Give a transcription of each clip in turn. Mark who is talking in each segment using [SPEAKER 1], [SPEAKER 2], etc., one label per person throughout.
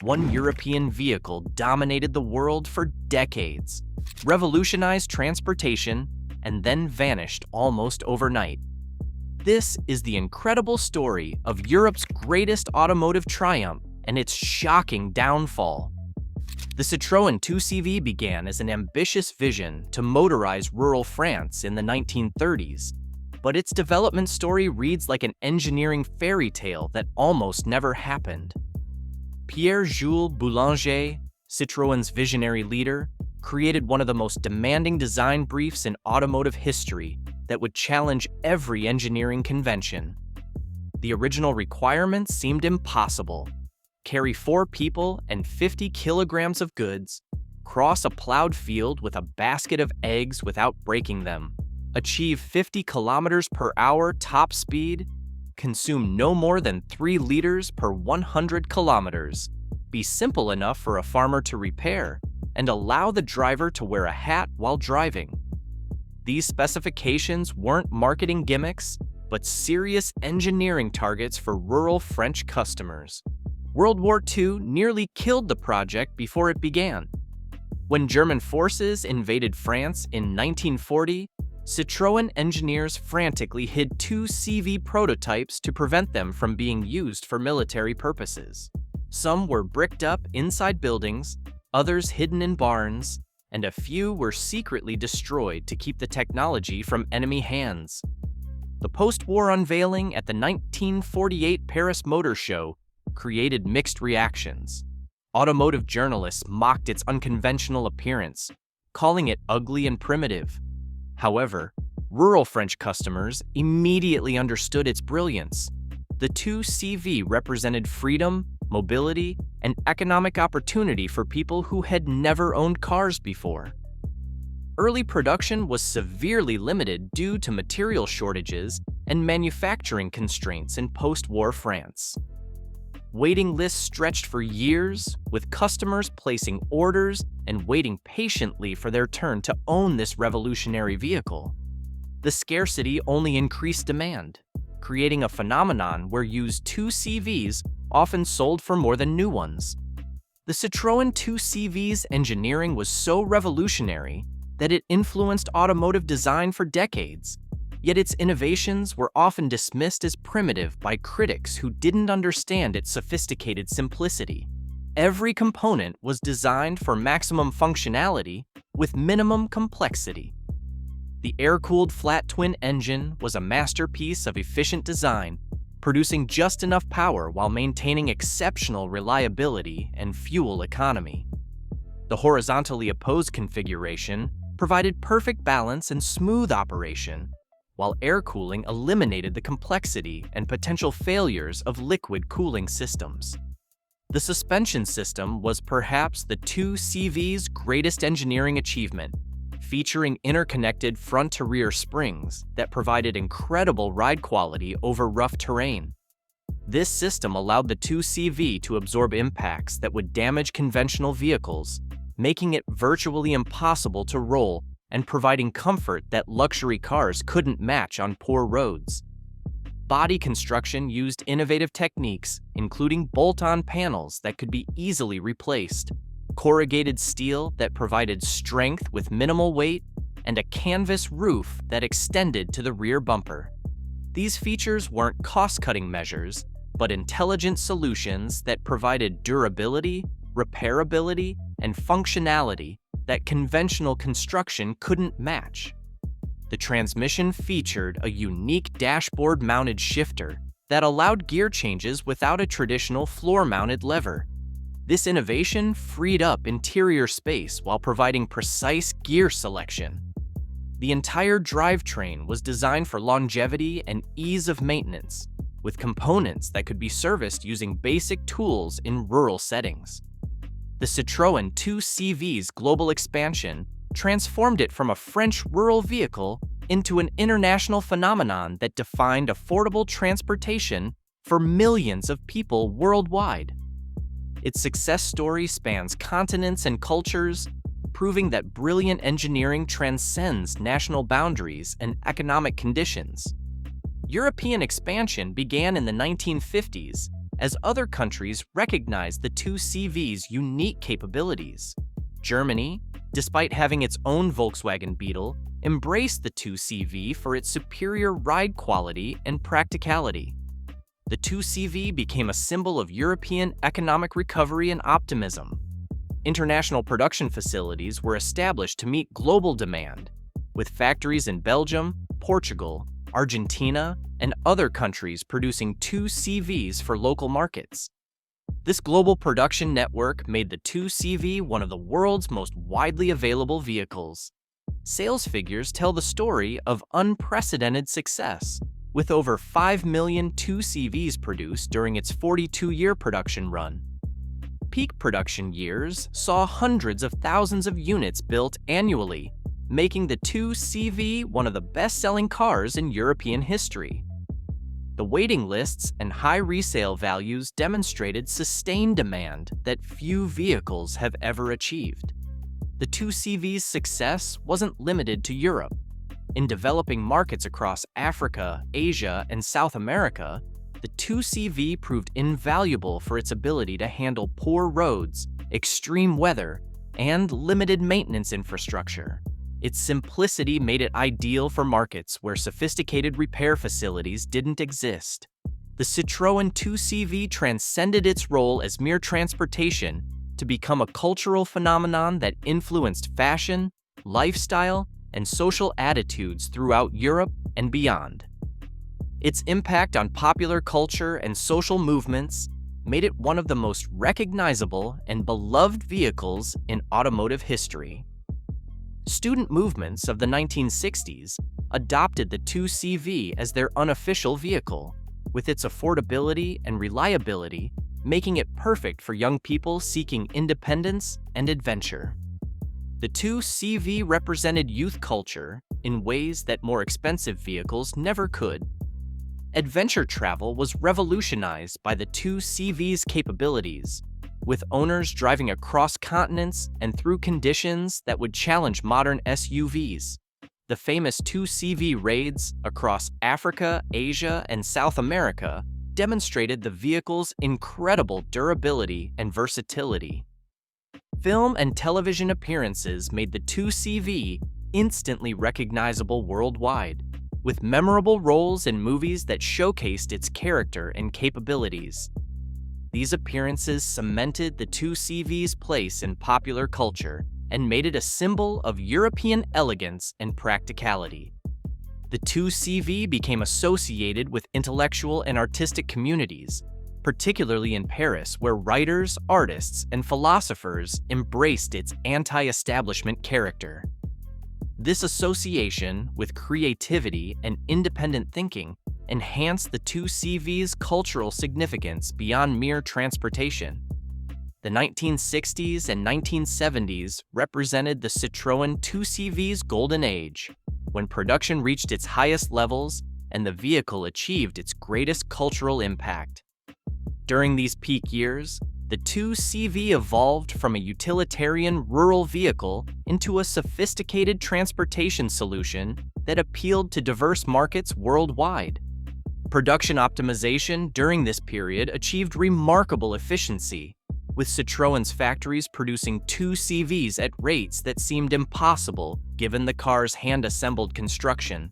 [SPEAKER 1] one European vehicle dominated the world for decades, revolutionized transportation, and then vanished almost overnight. This is the incredible story of Europe's greatest automotive triumph and its shocking downfall. The Citroën 2CV began as an ambitious vision to motorize rural France in the 1930s, but its development story reads like an engineering fairy tale that almost never happened. Pierre-Jules Boulanger, Citroën's visionary leader, created one of the most demanding design briefs in automotive history that would challenge every engineering convention. The original requirements seemed impossible. Carry 4 people and 50 kilograms of goods, cross a plowed field with a basket of eggs without breaking them, achieve 50 kilometers per hour top speed, consume no more than 3 liters per 100 kilometers, be simple enough for a farmer to repair, and allow the driver to wear a hat while driving. These specifications weren't marketing gimmicks, but serious engineering targets for rural French customers. World War II nearly killed the project before it began. When German forces invaded France in 1940, Citroën engineers frantically hid 2 CV prototypes to prevent them from being used for military purposes. Some were bricked up inside buildings, others hidden in barns, and a few were secretly destroyed to keep the technology from enemy hands. The post-war unveiling at the 1948 Paris Motor Show created mixed reactions. Automotive journalists mocked its unconventional appearance, calling it ugly and primitive. However, rural French customers immediately understood its brilliance. The 2CV represented freedom, mobility, and economic opportunity for people who had never owned cars before. Early production was severely limited due to material shortages and manufacturing constraints in post-war France. Waiting lists stretched for years, with customers placing orders and waiting patiently for their turn to own this revolutionary vehicle. The scarcity only increased demand, creating a phenomenon where used 2CVs often sold for more than new ones. The Citroën 2CV's engineering was so revolutionary that it influenced automotive design for decades. Yet its innovations were often dismissed as primitive by critics who didn't understand its sophisticated simplicity. Every component was designed for maximum functionality with minimum complexity. The air-cooled flat-twin engine was a masterpiece of efficient design, producing just enough power while maintaining exceptional reliability and fuel economy. The horizontally opposed configuration provided perfect balance and smooth operation, while air cooling eliminated the complexity and potential failures of liquid cooling systems. The suspension system was perhaps the 2CV's greatest engineering achievement, featuring interconnected front-to-rear springs that provided incredible ride quality over rough terrain. This system allowed the 2CV to absorb impacts that would damage conventional vehicles, making it virtually impossible to roll and providing comfort that luxury cars couldn't match on poor roads. Body construction used innovative techniques, including bolt-on panels that could be easily replaced, corrugated steel that provided strength with minimal weight, and a canvas roof that extended to the rear bumper. These features weren't cost-cutting measures, but intelligent solutions that provided durability, repairability, and functionality that conventional construction couldn't match. The transmission featured a unique dashboard-mounted shifter that allowed gear changes without a traditional floor-mounted lever. This innovation freed up interior space while providing precise gear selection. The entire drivetrain was designed for longevity and ease of maintenance, with components that could be serviced using basic tools in rural settings. The Citroën 2CV's global expansion transformed it from a French rural vehicle into an international phenomenon that defined affordable transportation for millions of people worldwide. Its success story spans continents and cultures, proving that brilliant engineering transcends national boundaries and economic conditions. European expansion began in the 1950s as other countries recognized the 2CV's unique capabilities. Germany, despite having its own Volkswagen Beetle, embraced the 2CV for its superior ride quality and practicality. The 2CV became a symbol of European economic recovery and optimism. International production facilities were established to meet global demand, with factories in Belgium, Portugal, Argentina, and other countries producing 2CVs for local markets. This global production network made the 2CV one of the world's most widely available vehicles. Sales figures tell the story of unprecedented success, with over 5 million 2CVs produced during its 42-year production run. Peak production years saw hundreds of thousands of units built annually, making the 2CV one of the best-selling cars in European history. The waiting lists and high resale values demonstrated sustained demand that few vehicles have ever achieved. The 2CV's success wasn't limited to Europe. In developing markets across Africa, Asia, and South America, the 2CV proved invaluable for its ability to handle poor roads, extreme weather, and limited maintenance infrastructure. Its simplicity made it ideal for markets where sophisticated repair facilities didn't exist. The Citroën 2CV transcended its role as mere transportation to become a cultural phenomenon that influenced fashion, lifestyle, and social attitudes throughout Europe and beyond. Its impact on popular culture and social movements made it one of the most recognizable and beloved vehicles in automotive history. Student movements of the 1960s adopted the 2CV as their unofficial vehicle, with its affordability and reliability making it perfect for young people seeking independence and adventure. The 2CV represented youth culture in ways that more expensive vehicles never could. Adventure travel was revolutionized by the 2CV's capabilities, with owners driving across continents and through conditions that would challenge modern SUVs. The famous 2CV raids across Africa, Asia, and South America demonstrated the vehicle's incredible durability and versatility. Film and television appearances made the 2CV instantly recognizable worldwide, with memorable roles in movies that showcased its character and capabilities. These appearances cemented the 2CV's place in popular culture and made it a symbol of European elegance and practicality. The 2CV became associated with intellectual and artistic communities, particularly in Paris, where writers, artists, and philosophers embraced its anti-establishment character. This association with creativity and independent thinking enhanced the 2CV's cultural significance beyond mere transportation. The 1960s and 1970s represented the Citroën 2CV's golden age, when production reached its highest levels and the vehicle achieved its greatest cultural impact. During these peak years, the 2CV evolved from a utilitarian rural vehicle into a sophisticated transportation solution that appealed to diverse markets worldwide. Production optimization during this period achieved remarkable efficiency, with Citroën's factories producing 2CVs at rates that seemed impossible given the car's hand-assembled construction.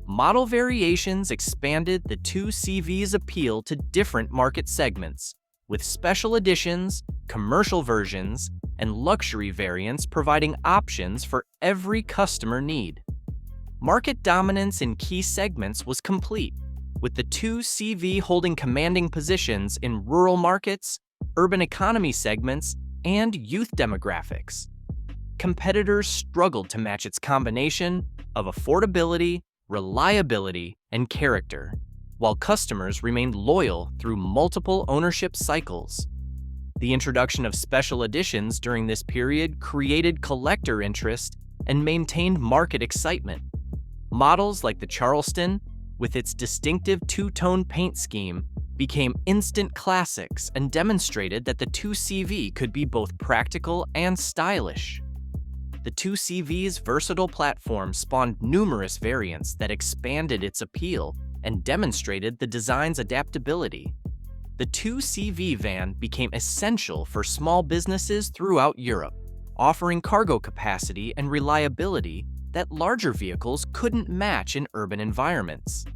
[SPEAKER 1] Model variations expanded the 2CV's appeal to different market segments, with special editions, commercial versions, and luxury variants providing options for every customer need. Market dominance in key segments was complete, with the 2CV holding commanding positions in rural markets, urban economy segments, and youth demographics. Competitors struggled to match its combination of affordability, reliability, and character, while customers remained loyal through multiple ownership cycles. The introduction of special editions during this period created collector interest and maintained market excitement. Models like the Charleston, with its distinctive two-tone paint scheme, became instant classics and demonstrated that the 2CV could be both practical and stylish. The 2CV's versatile platform spawned numerous variants that expanded its appeal and demonstrated the design's adaptability. the 2CV van became essential for small businesses throughout Europe, offering cargo capacity and reliability that larger vehicles couldn't match in urban environments.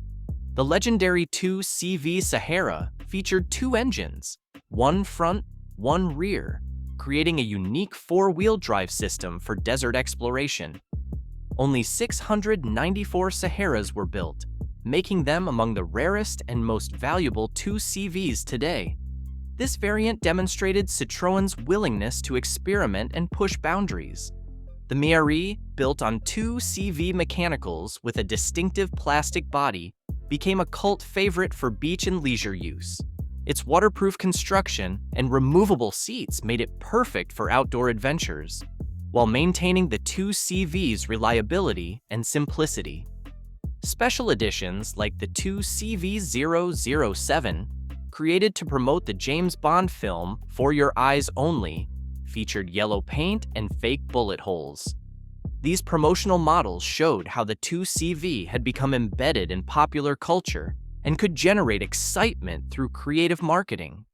[SPEAKER 1] The legendary 2CV Sahara featured two engines, one front, one rear, creating a unique four-wheel drive system for desert exploration. Only 694 Saharas were built, making them among the rarest and most valuable 2CVs today. This variant demonstrated Citroën's willingness to experiment and push boundaries. The Miari, built on 2CV mechanicals with a distinctive plastic body, became a cult favorite for beach and leisure use. Its waterproof construction and removable seats made it perfect for outdoor adventures, while maintaining the 2CV's reliability and simplicity. Special editions like the 2CV007, created to promote the James Bond film For Your Eyes Only, featured yellow paint and fake bullet holes. These promotional models showed how the 2CV had become embedded in popular culture and could generate excitement through creative marketing.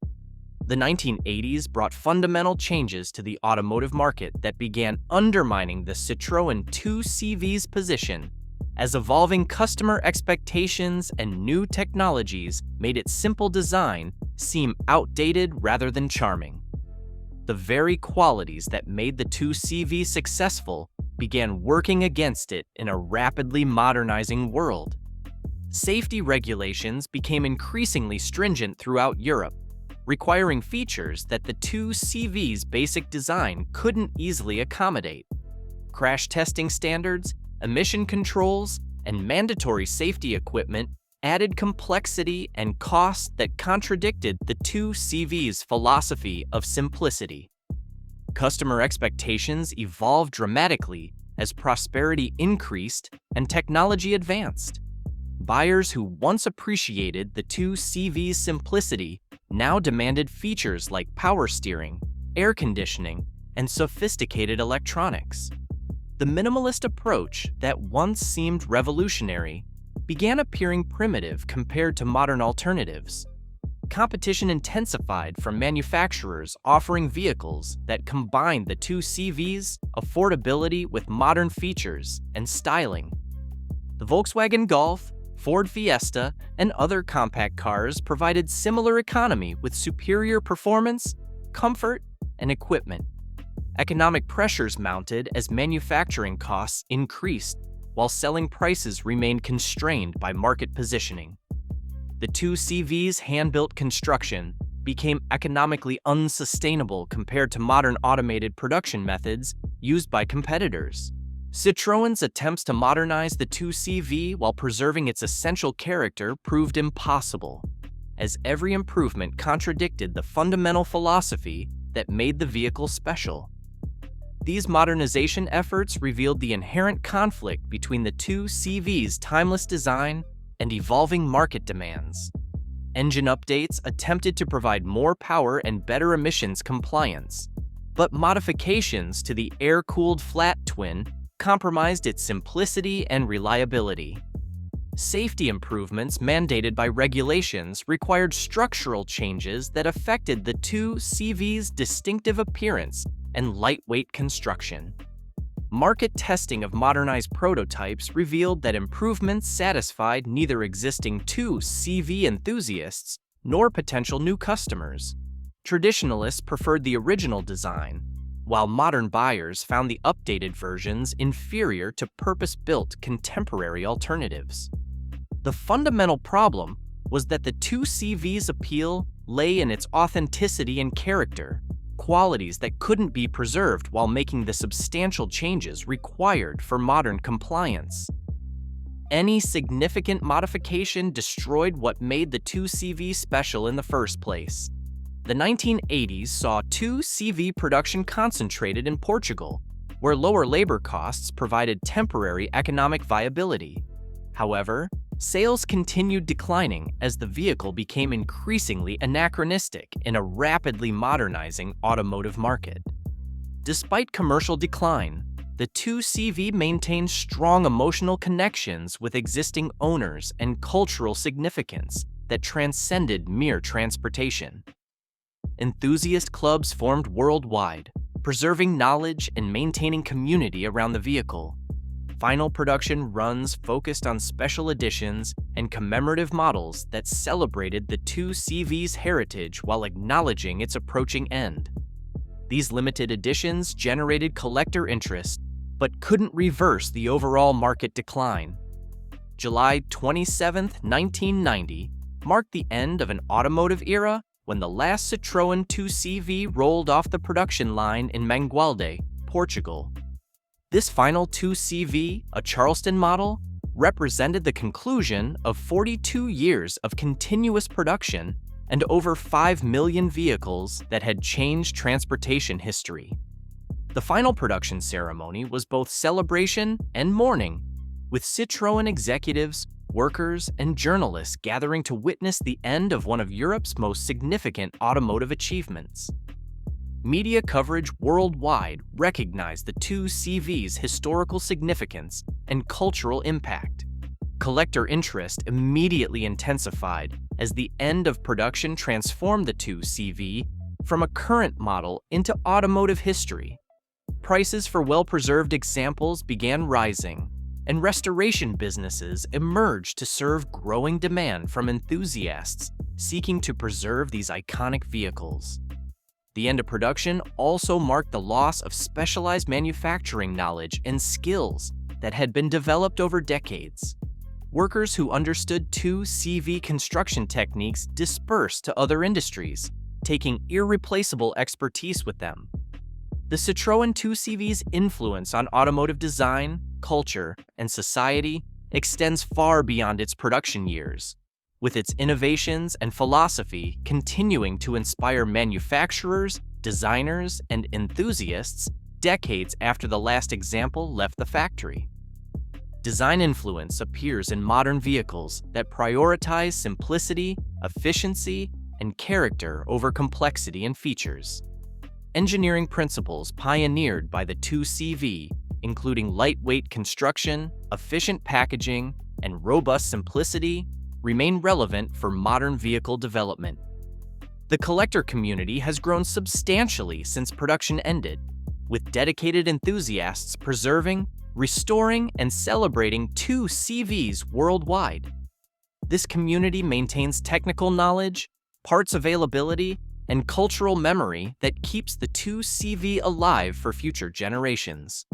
[SPEAKER 1] The 1980s brought fundamental changes to the automotive market that began undermining the Citroën 2CV's position, as evolving customer expectations and new technologies made its simple design seem outdated rather than charming. The very qualities that made the 2CV successful began working against it in a rapidly modernizing world. Safety regulations became increasingly stringent throughout Europe, requiring features that the 2CV's basic design couldn't easily accommodate. Crash testing standards, emission controls, and mandatory safety equipment added complexity and cost that contradicted the 2CV's philosophy of simplicity. Customer expectations evolved dramatically as prosperity increased and technology advanced. Buyers who once appreciated the 2CV's simplicity now demanded features like power steering, air conditioning, and sophisticated electronics. The minimalist approach that once seemed revolutionary began appearing primitive compared to modern alternatives. Competition intensified from manufacturers offering vehicles that combined the 2CV's affordability with modern features and styling. The Volkswagen Golf, Ford Fiesta, and other compact cars provided similar economy with superior performance, comfort, and equipment. Economic pressures mounted as manufacturing costs increased, while selling prices remained constrained by market positioning. The 2CV's hand-built construction became economically unsustainable compared to modern automated production methods used by competitors. Citroën's attempts to modernize the 2CV while preserving its essential character proved impossible, as every improvement contradicted the fundamental philosophy that made the vehicle special. These modernization efforts revealed the inherent conflict between the 2CV's timeless design and evolving market demands. Engine updates attempted to provide more power and better emissions compliance, but modifications to the air-cooled flat twin compromised its simplicity and reliability. Safety improvements mandated by regulations required structural changes that affected the 2CV's distinctive appearance and lightweight construction. Market testing of modernized prototypes revealed that improvements satisfied neither existing 2CV enthusiasts nor potential new customers. Traditionalists preferred the original design, while modern buyers found the updated versions inferior to purpose-built contemporary alternatives. The fundamental problem was that the 2CV's appeal lay in its authenticity and character, qualities that couldn't be preserved while making the substantial changes required for modern compliance. Any significant modification destroyed what made the 2CV special in the first place. The 1980s saw 2CV production concentrated in Portugal, where lower labor costs provided temporary economic viability. However, sales continued declining as the vehicle became increasingly anachronistic in a rapidly modernizing automotive market. Despite commercial decline, the 2CV maintained strong emotional connections with existing owners and cultural significance that transcended mere transportation. Enthusiast clubs formed worldwide, preserving knowledge and maintaining community around the vehicle. Final production runs focused on special editions and commemorative models that celebrated the 2CV's heritage while acknowledging its approaching end. These limited editions generated collector interest, but couldn't reverse the overall market decline. July 27, 1990, marked the end of an automotive era when the last Citroën 2CV rolled off the production line in Mangualde, Portugal. This final 2CV, a Charleston model, represented the conclusion of 42 years of continuous production and over 5 million vehicles that had changed transportation history. The final production ceremony was both celebration and mourning, with Citroën executives, workers, and journalists gathering to witness the end of one of Europe's most significant automotive achievements. Media coverage worldwide recognized the 2CV's historical significance and cultural impact. Collector interest immediately intensified as the end of production transformed the 2CV from a current model into automotive history. Prices for well-preserved examples began rising, and restoration businesses emerged to serve growing demand from enthusiasts seeking to preserve these iconic vehicles. The end of production also marked the loss of specialized manufacturing knowledge and skills that had been developed over decades. Workers who understood 2CV construction techniques dispersed to other industries, taking irreplaceable expertise with them. The Citroën 2CV's influence on automotive design, culture, and society extends far beyond its production years, with its innovations and philosophy continuing to inspire manufacturers, designers, and enthusiasts decades after the last example left the factory. Design influence appears in modern vehicles that prioritize simplicity, efficiency, and character over complexity and features. Engineering principles pioneered by the 2CV, including lightweight construction, efficient packaging, and robust simplicity, remain relevant for modern vehicle development. The collector community has grown substantially since production ended, with dedicated enthusiasts preserving, restoring, and celebrating 2CVs worldwide. This community maintains technical knowledge, parts availability, and cultural memory that keeps the 2CV alive for future generations.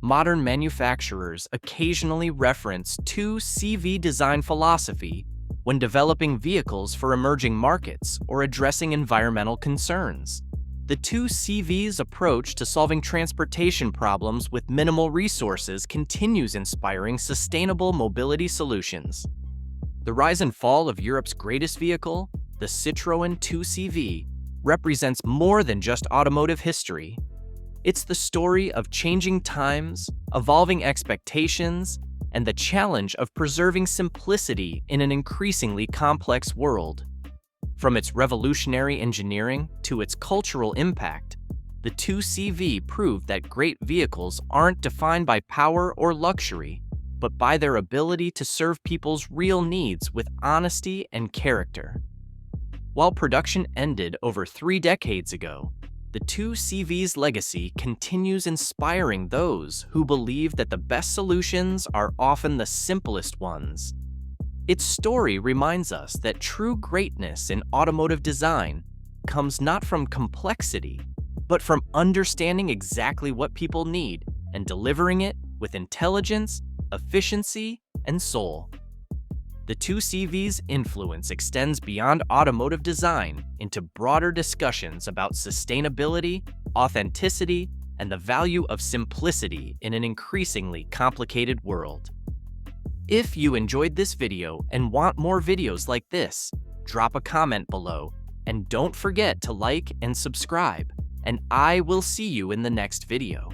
[SPEAKER 1] Modern manufacturers occasionally reference 2CV design philosophy when developing vehicles for emerging markets or addressing environmental concerns. The 2CV's approach to solving transportation problems with minimal resources continues inspiring sustainable mobility solutions. The rise and fall of Europe's greatest vehicle, the Citroën 2CV, represents more than just automotive history. It's the story of changing times, evolving expectations, and the challenge of preserving simplicity in an increasingly complex world. From its revolutionary engineering to its cultural impact, the 2CV proved that great vehicles aren't defined by power or luxury, but by their ability to serve people's real needs with honesty and character. While production ended over 3 decades ago, the 2CV's legacy continues inspiring those who believe that the best solutions are often the simplest ones. Its story reminds us that true greatness in automotive design comes not from complexity, but from understanding exactly what people need and delivering it with intelligence, efficiency, and soul. The 2CV's influence extends beyond automotive design into broader discussions about sustainability, authenticity, and the value of simplicity in an increasingly complicated world. If you enjoyed this video and want more videos like this, drop a comment below and don't forget to like and subscribe, and I will see you in the next video.